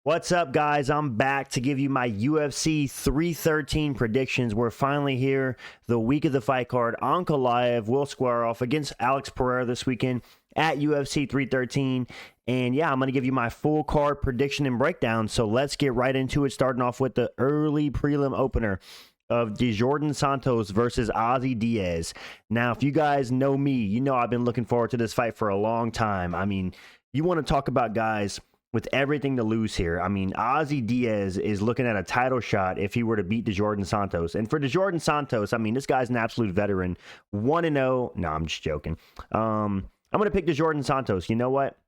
What's up, guys? I'm back to give you my UFC 313 predictions. We're finally here. The week of the fight card. Ankalaev will square off against Alex Pereira this weekend at UFC 313. And yeah, I'm going to give you my full card prediction and breakdown. So let's get right into it, starting off with the early prelim opener of Djorden Santos versus Ozzy Diaz. Now, if you guys know me, you know I've been looking forward to this fight for a long time. I mean, you want to talk about guys with everything to lose here. I mean, Ozzy Diaz is looking at a title shot if he were to beat Djorden Santos. And for Djorden Santos, I mean, this guy's an absolute veteran. 1-0. No, I'm just joking. I'm going to pick Djorden Santos. You know what?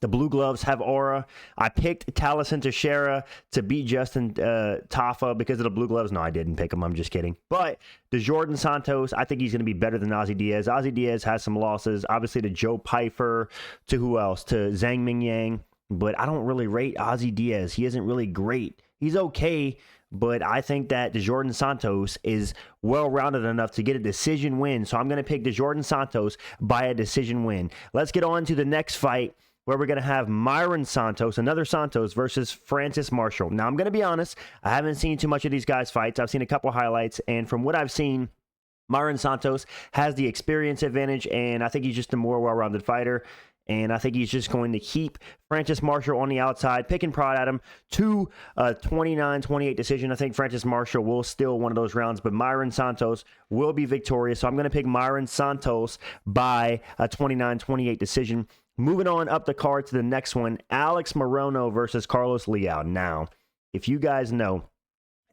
The Blue Gloves have aura. I picked Taliesin Teixeira to beat Justin Tafa because of the Blue Gloves. No, I didn't pick him. I'm just kidding. But Djorden Santos, I think he's going to be better than Ozzy Diaz. Ozzy Diaz has some losses. Obviously to Joe Pyfer, to who else? To Zhang Mingyang. But I don't really rate Ozzy Diaz. He isn't really great. He's okay, but I think that Djorden Santos is well-rounded enough to get a decision win. So I'm going to pick Djorden Santos by a decision win. Let's get on to the next fight, where we're going to have Mairon Santos, another Santos, versus Francis Marshall. Now, I'm going to be honest. I haven't seen too much of these guys' fights. I've seen a couple highlights, and from what I've seen, Mairon Santos has the experience advantage, and I think he's just a more well-rounded fighter. And I think he's just going to keep Francis Marshall on the outside, picking prod at him to a 29-28 decision. I think Francis Marshall will steal one of those rounds, but Mairon Santos will be victorious. So I'm going to pick Mairon Santos by a 29-28 decision. Moving on up the card to the next one, Alex Morono versus Carlos Leal. Now, if you guys know,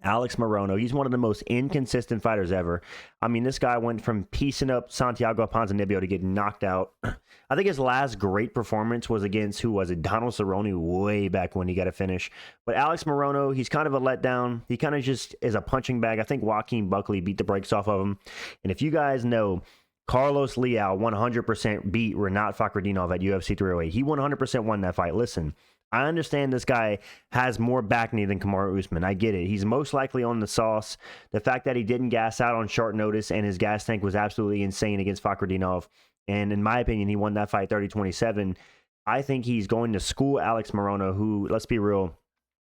Alex Morono, he's one of the most inconsistent fighters ever. I mean, this guy went from piecing up Santiago Ponzinibbio to get knocked out. I think his last great performance was against, who was it? Donald Cerrone, way back when he got a finish. But Alex Morono, he's kind of a letdown. He kind of just is a punching bag. I think Joaquin Buckley beat the brakes off of him. And if you guys know, Carlos Leal 100% beat Rinat Fakhretdinov at UFC 308. He 100% won that fight. Listen, I understand this guy has more back knee than Kamaru Usman. I get it. He's most likely on the sauce. The fact that he didn't gas out on short notice and his gas tank was absolutely insane against Fakhretdinov. And in my opinion, he won that fight 30-27. I think he's going to school Alex Morono, who, let's be real,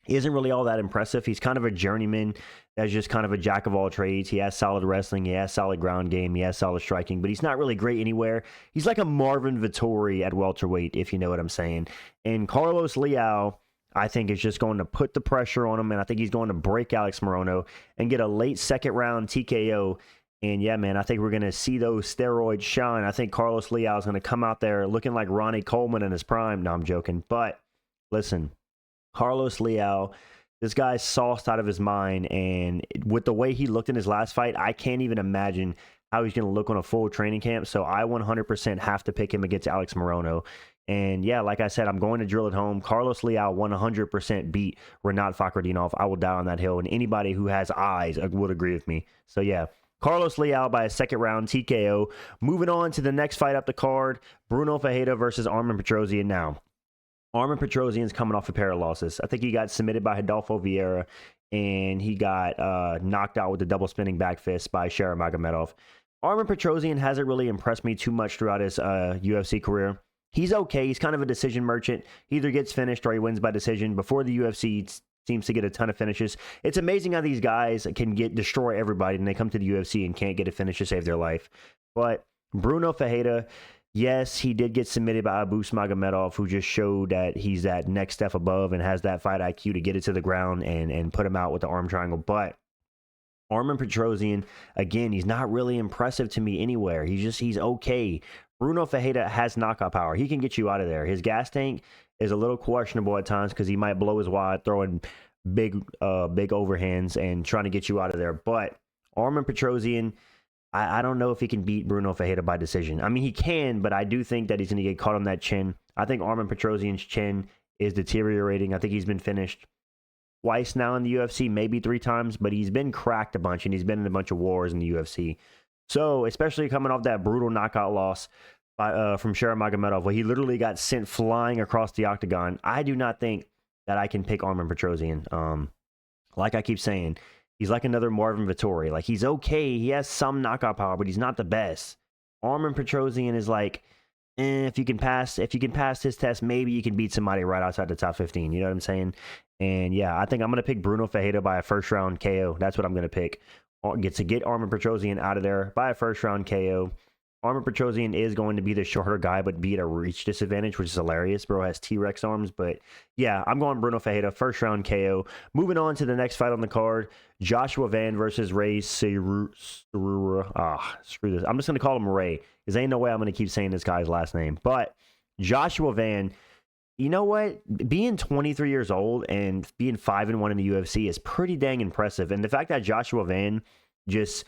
isn't really all that impressive. He's kind of a journeyman that's just kind of a jack of all trades. He has solid wrestling. He has solid ground game. He has solid striking, but he's not really great anywhere. He's like a Marvin Vettori at welterweight, if you know what I'm saying. And Carlos Leal, I think, is just going to put the pressure on him, and I think he's going to break Alex Morono and get a late second round TKO. And yeah, man, I think we're going to see those steroids shine. I think Carlos Leal is going to come out there looking like Ronnie Coleman in his prime. No, I'm joking. But listen, Carlos Leal, this guy's sauced out of his mind, and with the way he looked in his last fight, I can't even imagine how he's going to look on a full training camp. So I 100% have to pick him against Alex Morono. And yeah, like I said, I'm going to drill it home. Carlos Leal 100% beat Rinat Fakhretdinov. I will die on that hill, and anybody who has eyes would agree with me. So yeah, Carlos Leal by a second round TKO. Moving on to the next fight up the card, Brunno Ferreira versus Armen Petrosyan. Now, Armen Petrosyan's coming off a pair of losses. I think he got submitted by Rodolfo Vieira, and he got knocked out with the double spinning back fist by Sherry Magomedov. Armen Petrosyan hasn't really impressed me too much throughout his UFC career. He's okay. He's kind of a decision merchant. He either gets finished or he wins by decision. Before the UFC, seems to get a ton of finishes. It's amazing how these guys can destroy everybody, and they come to the UFC and can't get a finish to save their life. But Brunno Ferreira, yes, he did get submitted by Abus Magomedov, who just showed that he's that next step above and has that fight IQ to get it to the ground and put him out with the arm triangle. But Armen Petrosyan, again, he's not really impressive to me anywhere. He's okay. Brunno Ferreira has knockout power. He can get you out of there. His gas tank is a little questionable at times because he might blow his wad, throwing big overhands and trying to get you out of there. But Armen Petrosyan, I don't know if he can beat Brunno Ferreira by decision. I mean, he can, but I do think that he's going to get caught on that chin. I think Armen Petrosyan's chin is deteriorating. I think he's been finished twice now in the UFC, maybe 3 times, but he's been cracked a bunch, and he's been in a bunch of wars in the UFC. So, especially coming off that brutal knockout loss from Sherry Magomedov, where he literally got sent flying across the octagon, I do not think that I can pick Armen Petrosyan. Like I keep saying, he's like another Marvin Vettori. Like, he's okay. He has some knockout power, but he's not the best. Armen Petrosyan is like if you can pass this test, maybe you can beat somebody right outside the top 15. You know what I'm saying? And yeah, I think I'm gonna pick Brunno Ferreira by a first round KO. That's what I'm gonna pick. Get Armen Petrosyan out of there by a first round KO. Armen Petrosyan is going to be the shorter guy, but be at a reach disadvantage, which is hilarious. Bro has T-Rex arms, but yeah, I'm going Brunno Ferreira, first round KO. Moving on to the next fight on the card, Joshua Van versus Rei Tsuruya. Screw this. I'm just going to call him Rei, because ain't no way I'm going to keep saying this guy's last name. But Joshua Van, you know what? Being 23 years old and being 5-1 in the UFC is pretty dang impressive. And the fact that Joshua Van just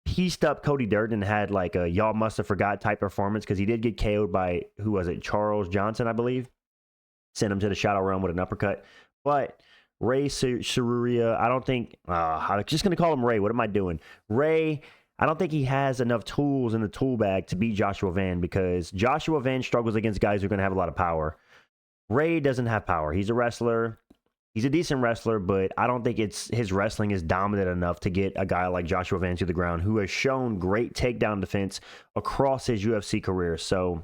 pieced up Cody Djorden and had like a y'all must have forgot type performance, because he did get KO'd by, who was it, Charles Johnson, I believe. Sent him to the shadow realm with an uppercut. But Rei Tsuruya, I don't think, I'm just going to call him Rei. What am I doing? Rei, I don't think he has enough tools in the tool bag to beat Joshua Van, because Joshua Van struggles against guys who are going to have a lot of power. Rei doesn't have power. He's a wrestler. He's a decent wrestler, but I don't think his wrestling is dominant enough to get a guy like Joshua Van to the ground, who has shown great takedown defense across his UFC career. So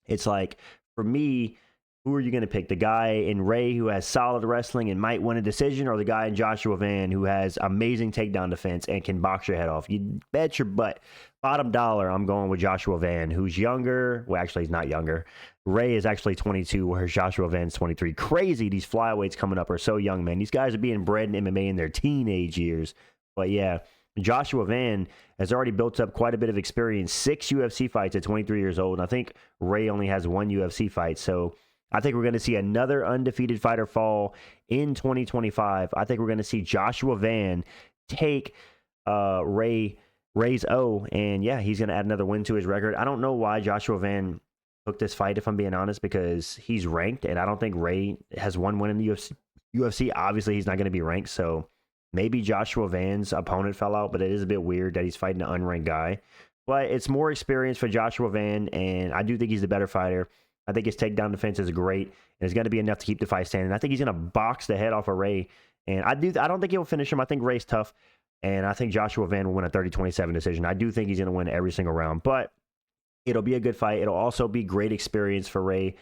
it's like, for me, who are you going to pick? The guy in Rei who has solid wrestling and might win a decision, or the guy in Joshua Van who has amazing takedown defense and can box your head off? You bet your butt. Bottom dollar, I'm going with Joshua Van, who's younger. Well, actually, he's not younger. Rei is actually 22, whereas Joshua Van's 23. Crazy, these flyweights coming up are so young, man. These guys are being bred in MMA in their teenage years. But yeah, Joshua Van has already built up quite a bit of experience. 6 UFC fights at 23 years old. And I think Rei only has 1 UFC fight. So I think we're going to see another undefeated fighter fall in 2025. I think we're going to see Joshua Van take Rei's O, and yeah, he's going to add another win to his record. I don't know why Joshua Van took this fight, if I'm being honest, because he's ranked, and I don't think Rei has 1 win in the UFC. Obviously, he's not going to be ranked, so maybe Joshua Van's opponent fell out, but it is a bit weird that he's fighting an unranked guy. But it's more experience for Joshua Van, and I do think he's the better fighter. I think his takedown defense is great, and it's going to be enough to keep the fight standing. I think he's going to box the head off of Rei, and I don't think he'll finish him. I think Rei's tough, and I think Joshua Van will win a 30-27 decision. I do think he's going to win every single round, but it'll be a good fight. It'll also be great experience for Rei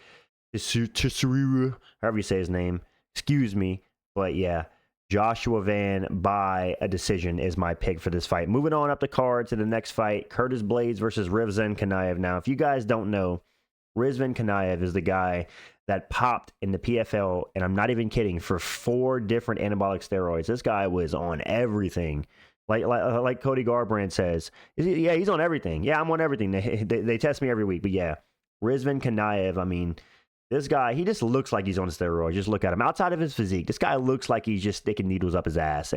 Tsuruya, however you say his name. Excuse me, but yeah, Joshua Van by a decision is my pick for this fight. Moving on up the card to the next fight, Curtis Blaydes versus Rizvan Kuniev. Now, if you guys don't know, Rizvan Kuniev is the guy that popped in the PFL, and I'm not even kidding, for 4 different anabolic steroids. This guy was on everything. Like Cody Garbrandt says, yeah, he's on everything. Yeah, I'm on everything. They test me every week. But yeah, Rizvan Kuniev, I mean, this guy, he just looks like he's on steroids. Just look at him. Outside of his physique, this guy looks like he's just sticking needles up his ass.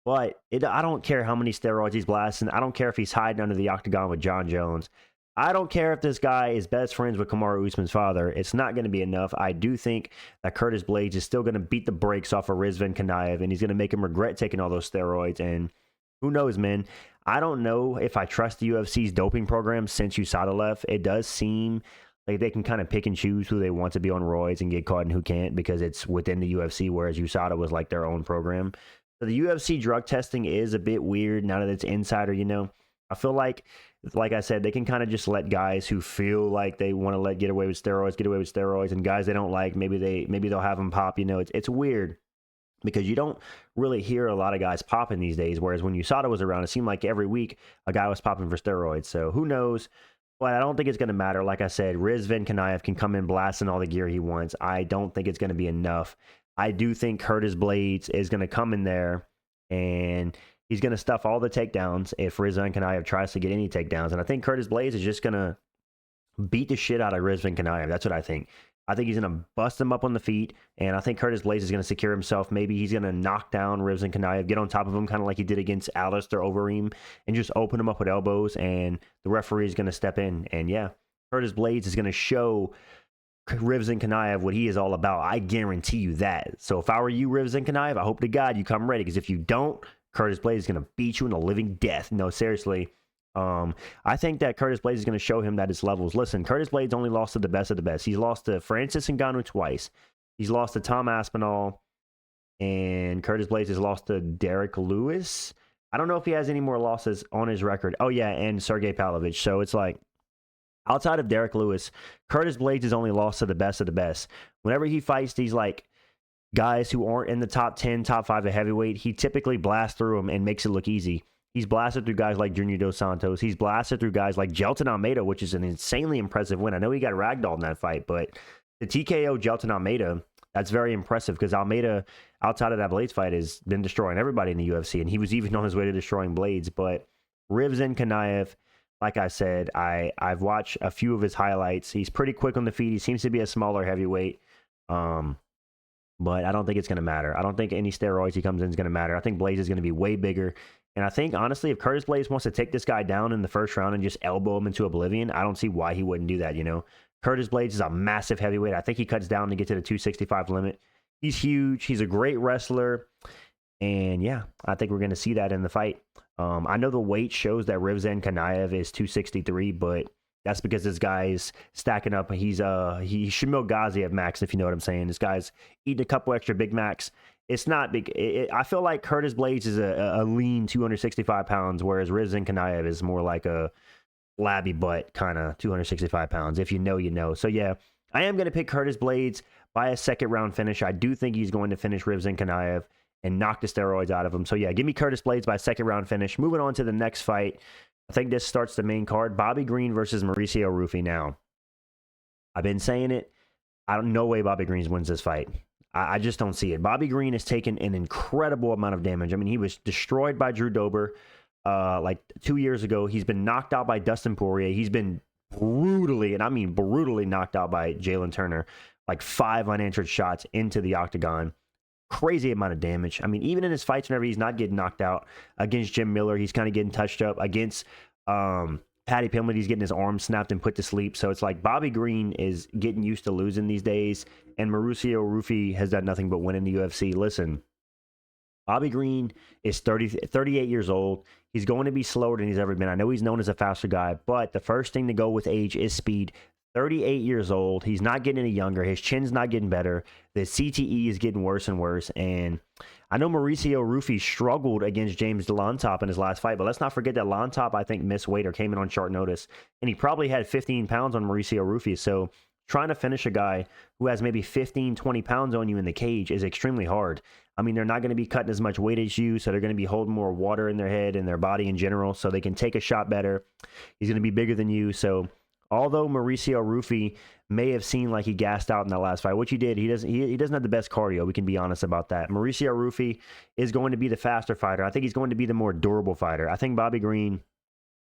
But I don't care how many steroids he's blasting. I don't care if he's hiding under the octagon with John Jones. I don't care if this guy is best friends with Kamaru Usman's father. It's not going to be enough. I do think that Curtis Blaydes is still going to beat the brakes off of Rizvan Kuniev, and he's going to make him regret taking all those steroids. And who knows, man? I don't know if I trust the UFC's doping program since USADA left. It does seem like they can kind of pick and choose who they want to be on roids and get caught and who can't, because it's within the UFC, whereas USADA was like their own program. So the UFC drug testing is a bit weird now that it's insider, you know. I feel like I said, they can kind of just let guys who feel like they want to get away with steroids, and guys they don't like, maybe they'll have them pop. You know, it's weird because you don't really hear a lot of guys popping these days. Whereas when USADA was around, it seemed like every week a guy was popping for steroids. So who knows? But I don't think it's going to matter. Like I said, Rizvan Kuniev can come in blasting all the gear he wants. I don't think it's going to be enough. I do think Curtis Blaydes is going to come in there and he's going to stuff all the takedowns if Rizvan Kuniev tries to get any takedowns. And I think Curtis Blaydes is just going to beat the shit out of Rizvan Kuniev. That's what I think. I think he's going to bust him up on the feet, and I think Curtis Blaydes is going to secure himself. Maybe he's going to knock down Rizvan Kuniev, get on top of him, kind of like he did against Alistair Overeem, and just open him up with elbows, and the referee is going to step in. And yeah, Curtis Blaydes is going to show Rizvan Kuniev what he is all about. I guarantee you that. So if I were you, Rizvan Kuniev, I hope to God you come ready, because if you don't, Curtis Blaydes is going to beat you in a living death. No, seriously. I think that Curtis Blaydes is going to show him that his levels. Listen, Curtis Blaydes only lost to the best of the best. He's lost to Francis Ngannou twice. He's lost to Tom Aspinall. And Curtis Blaydes has lost to Derek Lewis. I don't know if he has any more losses on his record. Oh, yeah, and Sergey Pavlovich. So it's like, Outside of Derek Lewis, Curtis Blaydes is only lost to the best of the best. Whenever he fights these like guys who aren't in the top 10, top 5 of heavyweight, he typically blasts through them and makes it look easy. He's blasted through guys like Junior Dos Santos. He's blasted through guys like Jailton Almeida, which is an insanely impressive win. I know he got ragdolled in that fight, but the TKO Jailton Almeida, that's very impressive because Almeida, outside of that Blaydes fight, has been destroying everybody in the UFC, and he was even on his way to destroying Blaydes. But Rizvan Kuniev, like I said, I've watched a few of his highlights. He's pretty quick on the feet. He seems to be a smaller heavyweight. But I don't think it's going to matter. I don't think any steroids he comes in is going to matter. I think Blaydes is going to be way bigger. And I think, honestly, if Curtis Blaydes wants to take this guy down in the first round and just elbow him into oblivion, I don't see why he wouldn't do that, you know? Curtis Blaydes is a massive heavyweight. I think he cuts down to get to the 265 limit. He's huge. He's a great wrestler. And, yeah, I think we're going to see that in the fight. I know the weight shows that Rizvan Kuniev is 263, but that's because this guy's stacking up. He's Shamil Ghazi at max, if you know what I'm saying. This guy's eating a couple extra Big Macs. It's not big. I feel like Curtis Blaydes is a lean 265 pounds, whereas Rizvan Kuniev is more like a flabby butt kind of 265 pounds. If you know, you know. So, yeah, I am going to pick Curtis Blaydes by a second round finish. I do think he's going to finish Rizvan Kuniev and knock the steroids out of him. So, yeah, give me Curtis Blaydes by a second round finish. Moving on to the next fight. I think this starts the main card. Bobby Green versus Mauricio Ruffy now. I've been saying it. No way Bobby Green wins this fight. I just don't see it. Bobby Green has taken an incredible amount of damage. I mean, he was destroyed by Drew Dober like 2 years ago. He's been knocked out by Dustin Poirier. He's been brutally, and I mean brutally knocked out by Jalin Turner. Like 5 unanswered shots into the octagon. Crazy amount of damage. I mean, even in his fights, whenever he's not getting knocked out against Jim Miller, he's kind of getting touched up. Against Paddy Pimblett, he's getting his arm snapped and put to sleep. So it's like Bobby Green is getting used to losing these days, and Mauricio Ruffy has done nothing but win in the UFC. Listen, Bobby Green is 38 years old. He's going to be slower than he's ever been. I know he's known as a faster guy, but the first thing to go with age is speed. 38 years old. He's not getting any younger. His chin's not getting better. The CTE is getting worse and worse. And I know Mauricio Ruffy struggled against James Lontop in his last fight, but let's not forget that Lontop, I think, missed weight or came in on short notice. And he probably had 15 pounds on Mauricio Ruffy. So trying to finish a guy who has maybe 15, 20 pounds on you in the cage is extremely hard. I mean, they're not going to be cutting as much weight as you, so they're going to be holding more water in their head and their body in general, so they can take a shot better. He's going to be bigger than you, so although Mauricio Ruffy may have seemed like he gassed out in that last fight, which he did, he doesn't have the best cardio. We can be honest about that. Mauricio Ruffy is going to be the faster fighter. I think he's going to be the more durable fighter. I think Bobby Green,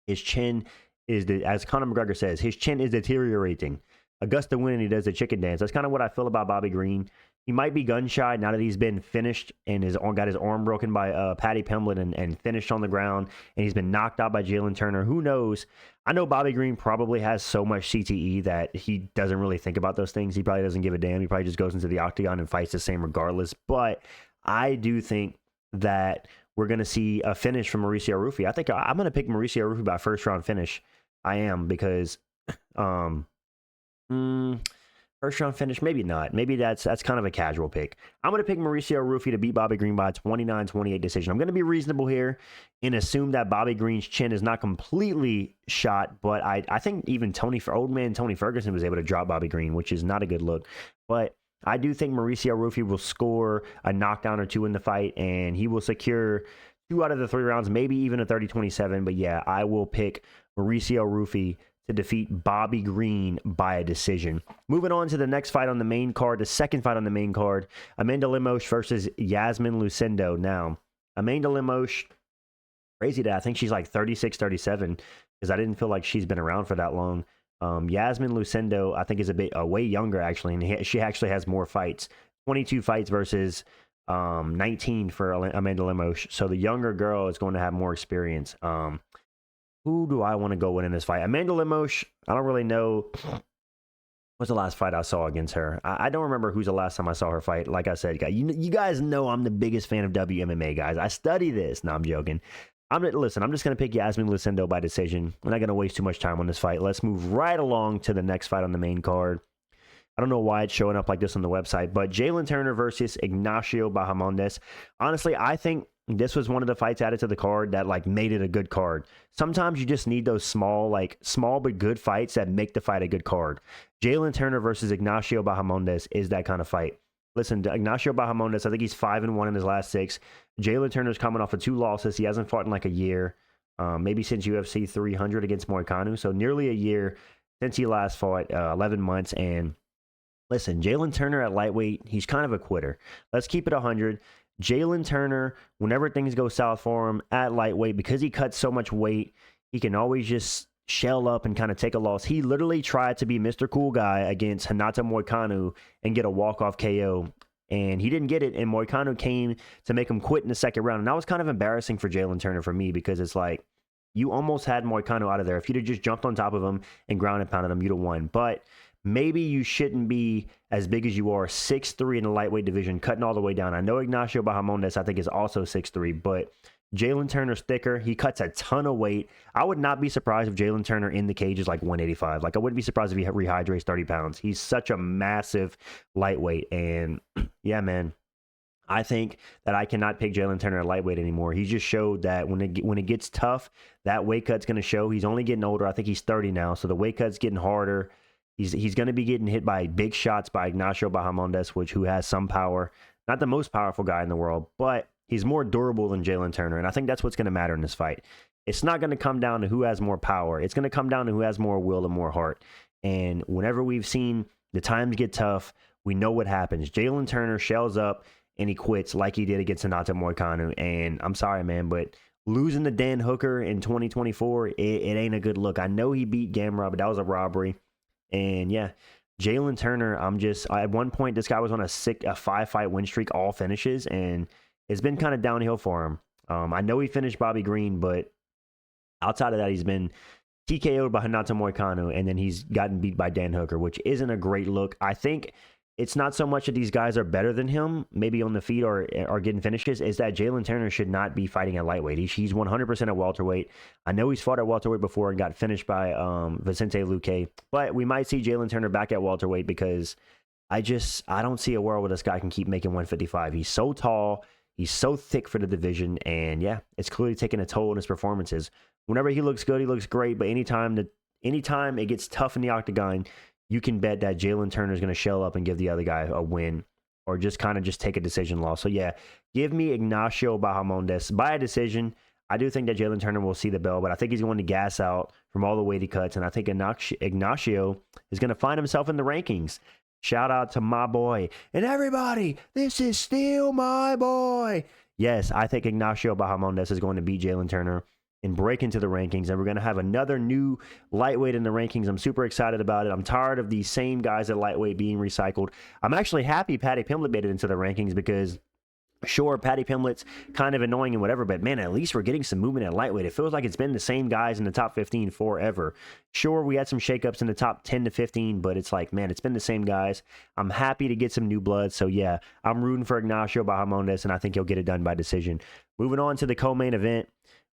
his chin is, as Conor McGregor says, his chin is deteriorating. Augusta winning, he does the chicken dance. That's kind of what I feel about Bobby Green. He might be gun shy now that he's been finished and got his arm broken by Paddy Pimblett and finished on the ground, and he's been knocked out by Jalin Turner. Who knows? I know Bobby Green probably has so much CTE that he doesn't really think about those things. He probably doesn't give a damn. He probably just goes into the octagon and fights the same regardless. But I do think that we're going to see a finish from Mauricio Ruffy. I think I'm going to pick Mauricio Ruffy by first round finish. I am, because first round finish, maybe not. Maybe that's kind of a casual pick. I'm going to pick Mauricio Ruffy to beat Bobby Green by a 29-28 decision. I'm going to be reasonable here and assume that Bobby Green's chin is not completely shot, but I think even old man Tony Ferguson was able to drop Bobby Green, which is not a good look. But I do think Mauricio Ruffy will score a knockdown or two in the fight, and he will secure 2 out of the 3 rounds, maybe even a 30-27. But yeah, I will pick Mauricio Ruffy to defeat Bobby Green by a decision. Moving on to the next fight on the main card, the second fight on the main card, Amanda Lemos versus Yasmin Lucindo. Now, Amanda Lemos, crazy that I think she's like 36, 37, because I didn't feel like she's been around for that long. Yasmin Lucindo, I think, is way younger, actually, and she actually has more fights. 22 fights versus 19 for Amanda Lemos. So the younger girl is going to have more experience. Who do I want to go win in this fight? Amanda Lemos, I don't really know. What's the last fight I saw against her? I don't remember who's the last time I saw her fight. Like I said, you guys know I'm the biggest fan of WMMA, guys. I study this. No, I'm joking. Listen, I'm just going to pick Yasmin Lucindo by decision. I'm not going to waste too much time on this fight. Let's move right along to the next fight on the main card. I don't know why it's showing up like this on the website, but Jalin Turner versus Ignacio Bahamondes. Honestly, I think this was one of the fights added to the card that like made it a good card. Sometimes you just need those small but good fights that make the fight a good card. Jalin Turner versus Ignacio Bahamondes is that kind of fight. Listen, Ignacio Bahamondes, I think he's 5-1 in his last 6. Jalin Turner's coming off of 2 losses. He hasn't fought in like a year, maybe since UFC 300 against Moicano. So nearly a year since he last fought, 11 months. And listen, Jalin Turner at lightweight, he's kind of a quitter. Let's keep it 100. Jalin Turner, whenever things go south for him at lightweight, because he cuts so much weight, he can always just shell up and kind of take a loss. He literally tried to be Mr. Cool Guy against Hinata Moicano and get a walk-off KO, and he didn't get it, and Moicano came to make him quit in the second round. And that was kind of embarrassing for Jalin Turner for me, because it's like, you almost had Moicano out of there. If you'd have just jumped on top of him and ground and pounded him, you'd have won. But maybe you shouldn't be as big as you are, 6'3" in the lightweight division, cutting all the way down. I know Ignacio Bahamondes, I think, is also 6'3", but Jalin Turner's thicker. He cuts a ton of weight. I would not be surprised if Jalin Turner in the cage is like 185. Like, I wouldn't be surprised if he rehydrates 30 pounds. He's such a massive lightweight. And yeah, man, I think that I cannot pick Jalin Turner at lightweight anymore. He just showed that when it gets tough, that weight cut's going to show. He's only getting older. I think he's 30 now, so the weight cut's getting harder. He's going to be getting hit by big shots by Ignacio Bahamondes, who has some power. Not the most powerful guy in the world, but he's more durable than Jalin Turner, and I think that's what's going to matter in this fight. It's not going to come down to who has more power. It's going to come down to who has more will and more heart. And whenever we've seen the times get tough, we know what happens. Jalin Turner shells up, and he quits like he did against Hinata Moicano. And I'm sorry, man, but losing to Dan Hooker in 2024, it ain't a good look. I know he beat Gamrot, but that was a robbery. And yeah, Jalin Turner, at one point, this guy was on a 5-fight win streak, all finishes, and it's been kind of downhill for him. I know he finished Bobby Green, but outside of that, he's been TKO'd by Hinata Moicano, and then he's gotten beat by Dan Hooker, which isn't a great look. I think it's not so much that these guys are better than him, maybe on the feet or getting finishes, is that Jalin Turner should not be fighting at lightweight. He's 100% at welterweight. I know he's fought at welterweight before and got finished by Vicente Luque, but we might see Jalin Turner back at welterweight, because I don't see a world where this guy can keep making 155. He's so tall. He's so thick for the division, and yeah, it's clearly taking a toll on his performances. Whenever he looks good, he looks great, but anytime it gets tough in the octagon, you can bet that Jalin Turner is going to shell up and give the other guy a win, or just take a decision loss. So yeah, give me Ignacio Bahamondes by a decision. I do think that Jalin Turner will see the bell, but I think he's going to gas out from all the weight he cuts, and I think Ignacio is going to find himself in the rankings. Shout out to my boy. And everybody, this is still my boy. Yes, I think Ignacio Bahamondes is going to beat Jalin Turner and break into the rankings, and we're going to have another new lightweight in the rankings. I'm super excited about it. I'm tired of these same guys at lightweight being recycled. I'm actually happy Paddy Pimblett made it into the rankings, because sure, Paddy Pimblett's kind of annoying and whatever, but man, at least we're getting some movement at lightweight. It feels like it's been the same guys in the top 15 forever. Sure, we had some shakeups in the top 10 to 15, but it's like, man, it's been the same guys. I'm happy to get some new blood. So yeah, I'm rooting for Ignacio Bahamondes, and I think he'll get it done by decision. Moving on to the co-main event,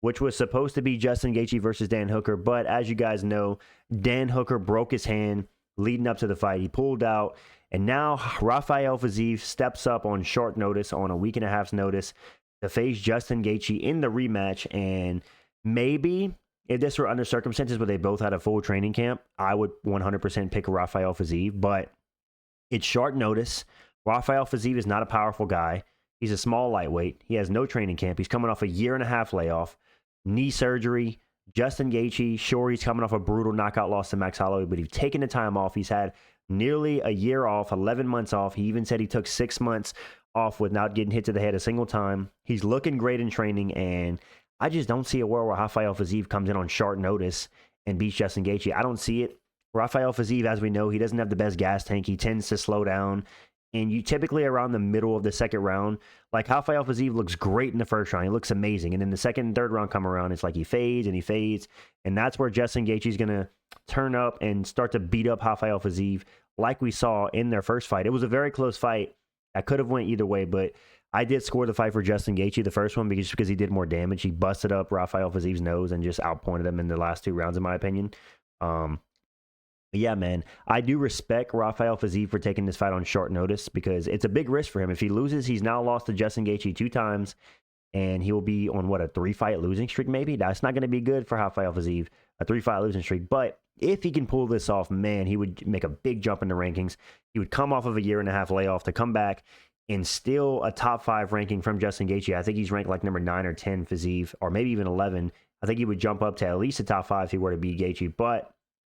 which was supposed to be Justin Gaethje versus Dan Hooker, but as you guys know, Dan Hooker broke his hand leading up to the fight. He pulled out, and now Rafael Fiziev steps up on short notice, on a week and a half's notice, to face Justin Gaethje in the rematch. And maybe if this were under circumstances where they both had a full training camp, I would 100% pick Rafael Fiziev, but it's short notice. Rafael Fiziev is not a powerful guy. He's a small lightweight. He has no training camp. He's coming off a 1.5-year layoff, knee surgery. Justin Gaethje, sure, he's coming off a brutal knockout loss to Max Holloway, but he's taken the time off. He's had nearly a year off, 11 months off. He even said he took 6 months off without getting hit to the head a single time. He's looking great in training, and I just don't see a world where Rafael Fiziev comes in on short notice and beats Justin Gaethje. I don't see it. Rafael Fiziev, as we know, he doesn't have the best gas tank. He tends to slow down. And you typically around the middle of the second round, like Rafael Fiziev looks great in the first round. He looks amazing. And then the second and third round come around, it's like he fades and he fades. And that's where Justin Gaethje is going to turn up and start to beat up Rafael Fiziev like we saw in their first fight. It was a very close fight. I could have went either way, but I did score the fight for Justin Gaethje, the first one, because he did more damage. He busted up Rafael Fiziev's nose and just outpointed him in the last 2 rounds, in my opinion. Yeah, man, I do respect Rafael Fiziev for taking this fight on short notice, because it's a big risk for him. If he loses, he's now lost to Justin Gaethje 2 times. and he will be on what, a 3-fight losing streak maybe. That's not going to be good for Rafael Fiziev, a 3-fight losing streak. But if he can pull this off, man, he would make a big jump in the rankings. He would come off of a 1.5-year layoff to come back and still a top 5 ranking from Justin Gaethje. I think he's ranked like number 9 or 10 Fiziev, or maybe even 11. I think he would jump up to at least a top 5 if he were to beat Gaethje. But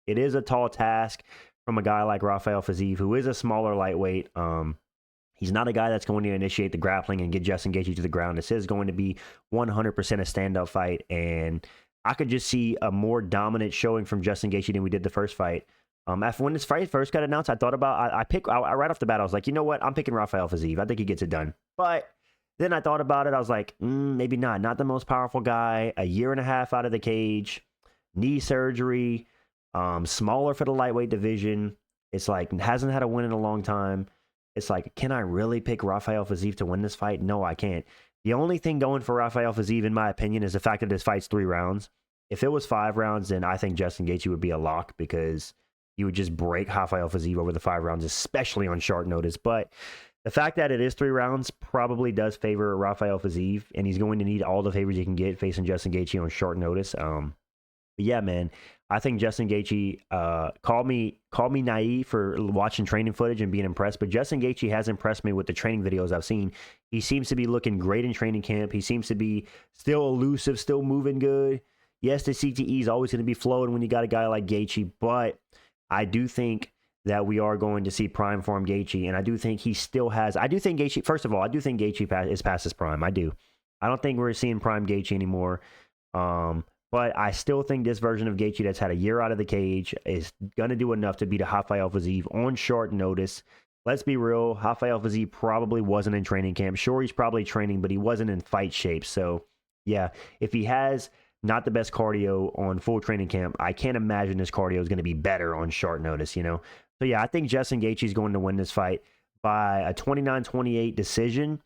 it is a tall task from a guy like Rafael Fiziev, who is a smaller lightweight. He's not a guy that's going to initiate the grappling and get Justin Gaethje to the ground. This is going to be 100% a stand-up fight, and I could just see a more dominant showing from Justin Gaethje than we did the first fight. After when this fight first got announced, I thought about I right off the bat, I was like, you know what? I'm picking Rafael Fiziev. I think he gets it done. But then I thought about it. I was like, maybe not. Not the most powerful guy. A 1.5 years out of the cage, knee surgery, smaller for the lightweight division. It's like hasn't had a win in a long time. It's like, can I really pick Rafael Fiziev to win this fight? No, I can't. The only thing going for Rafael Fiziev, in my opinion, is the fact that this fight's 3 rounds. If it was 5 rounds, then I think Justin Gaethje would be a lock because he would just break Rafael Fiziev over the 5 rounds, especially on short notice. But the fact that it is 3 rounds probably does favor Rafael Fiziev, and he's going to need all the favors he can get facing Justin Gaethje on short notice. But yeah, man, I think Justin Gaethje, call me naive for watching training footage and being impressed, but Justin Gaethje has impressed me with the training videos I've seen. He seems to be looking great in training camp. He seems to be still elusive, still moving good. Yes, the CTE is always going to be flowing when you got a guy like Gaethje, but I do think that we are going to see prime form Gaethje, and I do think he still has. I do think Gaethje. First of all, I do think Gaethje is past his prime. I do. I don't think we're seeing prime Gaethje anymore. But I still think this version of Gaethje that's had a year out of the cage is going to do enough to beat a Rafael Fiziev on short notice. Let's be real. Rafael Fiziev probably wasn't in training camp. Sure, he's probably training, but he wasn't in fight shape. So, yeah, if he has not the best cardio on full training camp, I can't imagine his cardio is going to be better on short notice, you know? So, yeah, I think Justin Gaethje is going to win this fight by a 29-28 decision.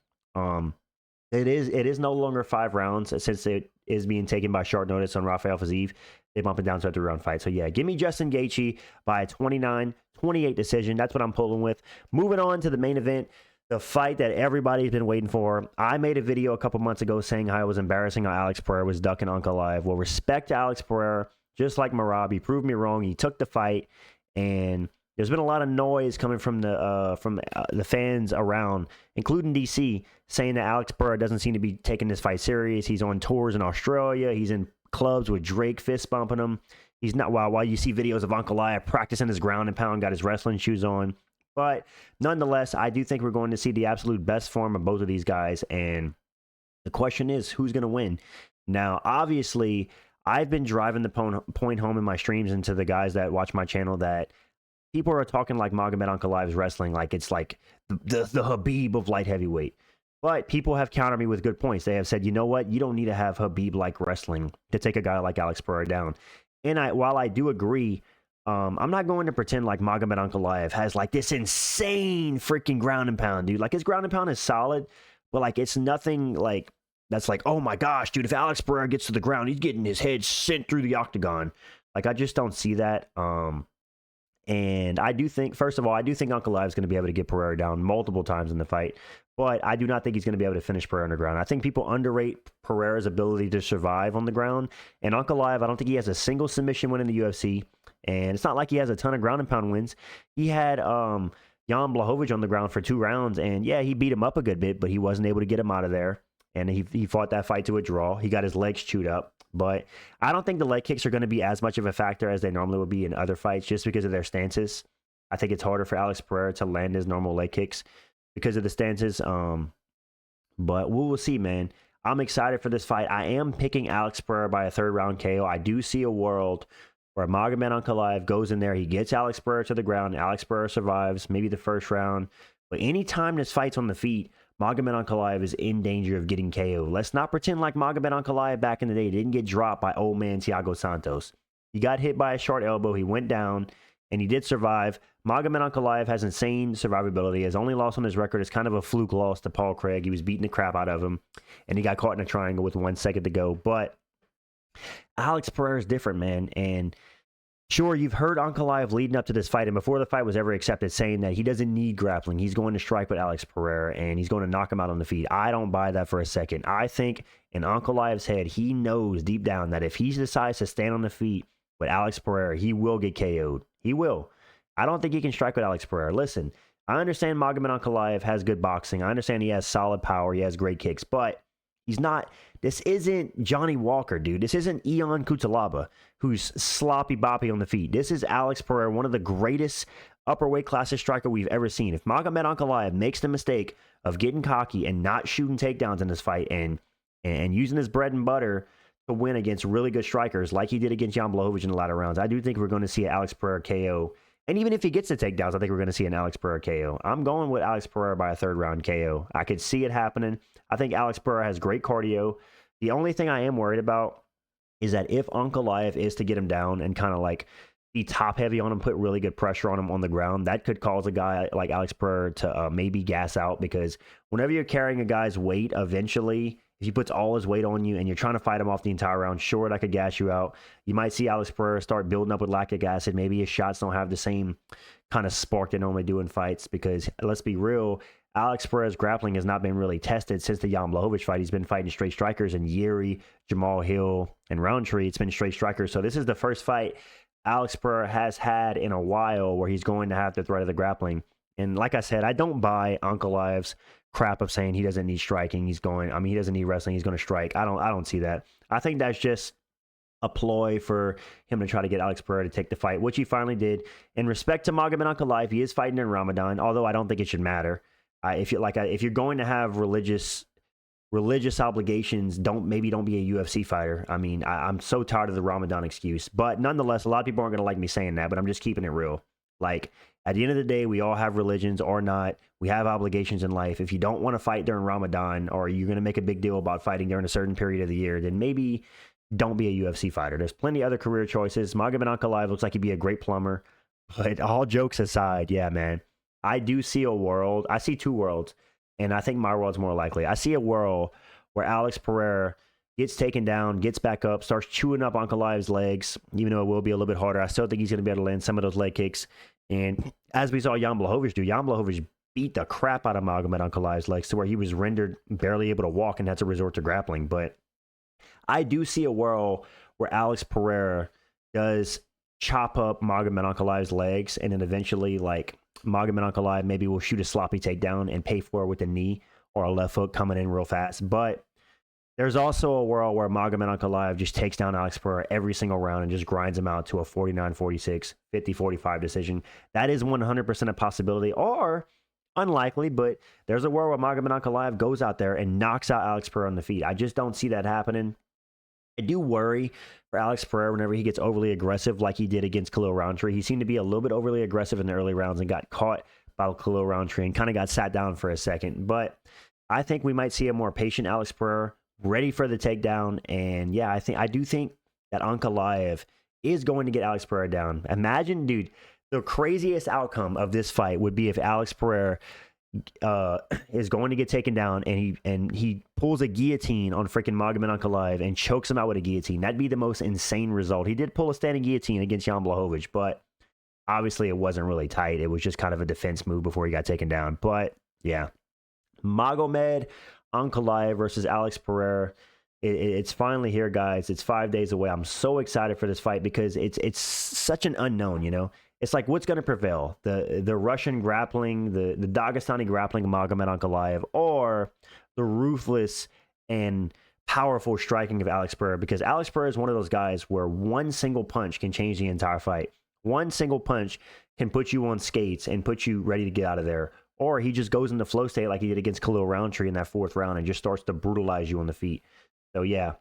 It is no longer 5 rounds since it is being taken by short notice on Rafael Fiziev. They bump it down to a 3-round fight. So, yeah, give me Justin Gaethje by a 29-28 decision. That's what I'm pulling with. Moving on to the main event, the fight that everybody's been waiting for. I made a video a couple months ago saying how it was embarrassing how Alex Pereira was ducking Ankalaev. Well, respect to Alex Pereira, just like Merab. He proved me wrong. He took the fight, and there's been a lot of noise coming from the fans around, including DC, saying that Alex Pereira doesn't seem to be taking this fight serious. He's on tours in Australia. He's in clubs with Drake fist bumping him. He's not. While you see videos of Ankalaev practicing his ground and pound, got his wrestling shoes on. But nonetheless, I do think we're going to see the absolute best form of both of these guys. And the question is, who's going to win? Now, obviously, I've been driving the point home in my streams and to the guys that watch my channel that people are talking like Magomed Ankalaev's wrestling, like it's like the Khabib of light heavyweight. But people have countered me with good points. They have said, you know what? You don't need to have Khabib-like wrestling to take a guy like Alex Pereira down. And while I do agree, I'm not going to pretend like Magomed Ankalaev has like this insane freaking ground and pound, dude. Like his ground and pound is solid, but like it's nothing like that's like, oh my gosh, dude, if Alex Pereira gets to the ground, he's getting his head sent through the octagon. Like I just don't see that. And I do think, first of all, I do think Ankalaev is going to be able to get Pereira down multiple times in the fight, but I do not think he's going to be able to finish Pereira on the ground. I think people underrate Pereira's ability to survive on the ground, and Ankalaev, I don't think he has a single submission win in the UFC, and it's not like he has a ton of ground and pound wins. He had Jan Blachowicz on the ground for 2 rounds, and yeah, he beat him up a good bit, but he wasn't able to get him out of there, and he fought that fight to a draw. He got his legs chewed up. But I don't think the leg kicks are going to be as much of a factor as they normally would be in other fights just because of their stances. I think it's harder for Alex Pereira to land his normal leg kicks because of the stances. But we'll see, man. I'm excited for this fight. I am picking Alex Pereira by a 3rd round KO. I do see a world where Magomed Ankalaev goes in there. He gets Alex Pereira to the ground. Alex Pereira survives, maybe the 1st round. But anytime this fight's on the feet, Magomed Ankalaev is in danger of getting KO. Let's not pretend like Magomed Ankalaev back in the day didn't get dropped by old man Thiago Santos. He got hit by a short elbow. He went down, and he did survive. Magomed Ankalaev has insane survivability. His only loss on his record is kind of a fluke loss to Paul Craig. He was beating the crap out of him, and he got caught in a triangle with 1 second to go. But Alex Pereira is different, man, and Sure, you've heard Ankalaev leading up to this fight, and before the fight was ever accepted, saying that he doesn't need grappling. He's going to strike with Alex Pereira, and he's going to knock him out on the feet. I don't buy that for a second. I think in Ankalaev's head, he knows deep down that if he decides to stand on the feet with Alex Pereira, he will get KO'd. He will. I don't think he can strike with Alex Pereira. Listen, I understand Magomed Ankalaev has good boxing. I understand he has solid power. He has great kicks, but he's not. This isn't Johnny Walker, dude. This isn't Ion Cutelaba, who's sloppy boppy on the feet. This is Alex Pereira, one of the greatest upper weight classes striker we've ever seen. If Magomed Ankalaev makes the mistake of getting cocky and not shooting takedowns in this fight and using his bread and butter to win against really good strikers like he did against Jan Blachowicz in the latter rounds, I do think we're going to see an Alex Pereira KO. And even if he gets the takedowns, I think we're going to see an Alex Pereira KO. I'm going with Alex Pereira by a third round KO. I could see it happening. I think Alex Pereira has great cardio. The only thing I am worried about is that if Ankalaev is to get him down and kind of like be top heavy on him, put really good pressure on him on the ground, that could cause a guy like Alex Pereira to maybe gas out, because whenever you're carrying a guy's weight, eventually, if he puts all his weight on you and you're trying to fight him off the entire round, sure, that could gas you out. You might see Alex Pereira start building up with lactic acid. Maybe his shots don't have the same kind of spark they normally do in fights, because let's be real, Alex Pereira's grappling has not been really tested since the Jan Blachowicz fight. He's been fighting straight strikers, and Yuri, Jamal Hill, and Roundtree, it's been straight strikers. So this is the first fight Alex Pereira has had in a while where he's going to have the threat of the grappling. And like I said, I don't buy Ankalaev's crap of saying he doesn't need striking. He doesn't need wrestling. He's going to strike. I don't see that. I think that's just a ploy for him to try to get Alex Pereira to take the fight, which he finally did. In respect to Magomed Ankalaev, he is fighting in Ramadan, although I don't think it should matter. If you're going to have religious obligations, don't be a UFC fighter. I mean, I'm so tired of the Ramadan excuse. But nonetheless, a lot of people aren't going to like me saying that, but I'm just keeping it real. Like, at the end of the day, we all have religions or not. We have obligations in life. If you don't want to fight during Ramadan, or you're going to make a big deal about fighting during a certain period of the year, then maybe don't be a UFC fighter. There's plenty of other career choices. Magomed Ankalaev looks like he'd be a great plumber. But all jokes aside, yeah, man, I do see a world. I see two worlds, and I think my world's more likely. I see a world where Alex Pereira gets taken down, gets back up, starts chewing up Ankalaev's legs, even though it will be a little bit harder. I still think he's going to be able to land some of those leg kicks. And as we saw Jan Blachowicz do, Jan Blachowicz beat the crap out of Magomed Ankalaev's legs to where he was rendered barely able to walk and had to resort to grappling. But I do see a world where Alex Pereira does chop up Magomed Ankalaev's legs, and then eventually, like, Magomed Ankalaev maybe will shoot a sloppy takedown and pay for it with a knee or a left hook coming in real fast. But there's also a world where Magomed Ankalaev just takes down Alex Pereira every single round and just grinds him out to a 49-46, 50-45 decision. That is 100% a possibility, or unlikely, but there's a world where Magomed Ankalaev goes out there and knocks out Alex Pereira on the feet. I just don't see that happening. I do worry for Alex Pereira whenever he gets overly aggressive like he did against Khalil Roundtree. He seemed to be a little bit overly aggressive in the early rounds and got caught by Khalil Roundtree and kind of got sat down for a second. But I think we might see a more patient Alex Pereira, ready for the takedown. And yeah, I do think that Ankalaev is going to get Alex Pereira down. Imagine, dude, the craziest outcome of this fight would be if Alex Pereira is going to get taken down and he pulls a guillotine on freaking Magomed Ankalaev and chokes him out with a guillotine. That'd be the most insane result. He did pull a standing guillotine against Jan Blachowicz, but obviously it wasn't really tight. It was just kind of a defense move before he got taken down. But yeah, Magomed Ankalaev versus Alex Pereira. It's finally here, guys. It's 5 days away. I'm so excited for this fight because it's such an unknown, you know? It's like, what's going to prevail? The Russian grappling, the Dagestani grappling of Magomed Ankalaev, or the ruthless and powerful striking of Alex Pereira? Because Alex Pereira is one of those guys where one single punch can change the entire fight. One single punch can put you on skates and put you ready to get out of there. Or he just goes into flow state like he did against Khalil Roundtree in that fourth round and just starts to brutalize you on the feet. So yeah,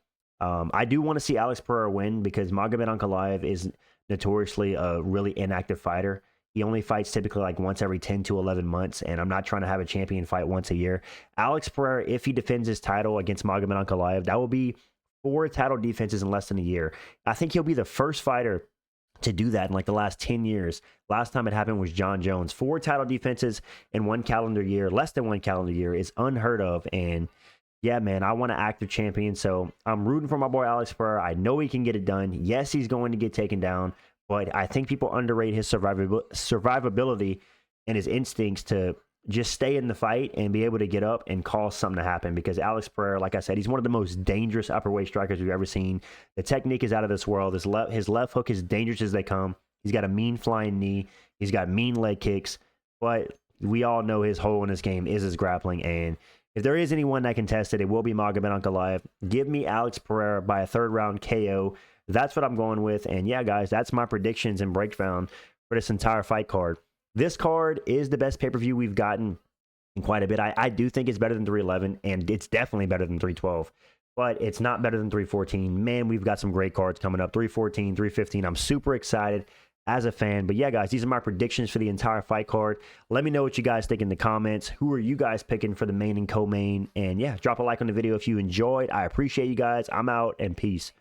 I do want to see Alex Pereira win because Magomed Ankalaev is notoriously a really inactive fighter. He only fights typically like once every 10 to 11 months, and I'm not trying to have a champion fight once a year. Alex Pereira, if he defends his title against Magomed Ankalaev, that will be 4 title defenses in less than a year. I think he'll be the first fighter to do that in like the last 10 years. Last time it happened was John Jones. 4 title defenses in 1 calendar year, less than 1 calendar year, is unheard of. And yeah, man, I want an active champion. So I'm rooting for my boy Alex Pereira. I know he can get it done. Yes, he's going to get taken down, but I think people underrate his survivability and his instincts to just stay in the fight and be able to get up and cause something to happen. Because Alex Pereira, like I said, he's one of the most dangerous upperweight strikers we've ever seen. The technique is out of this world. His left hook is dangerous as they come. He's got a mean flying knee. He's got mean leg kicks. But we all know his hole in his game is his grappling. And if there is anyone that can test it, it will be Magomed Ankalaev. Give me Alex Pereira by a 3rd round KO. That's what I'm going with. And yeah, guys, that's my predictions and breakdown for this entire fight card. This card is the best pay-per-view we've gotten in quite a bit. I do think it's better than 311, and it's definitely better than 312. But it's not better than 314. Man, we've got some great cards coming up. 314, 315. I'm super excited as a fan. But yeah, guys, these are my predictions for the entire fight card. Let me know what you guys think in the comments. Who are you guys picking for the main and co-main? And yeah, drop a like on the video if you enjoyed. I appreciate you guys. I'm out, and peace.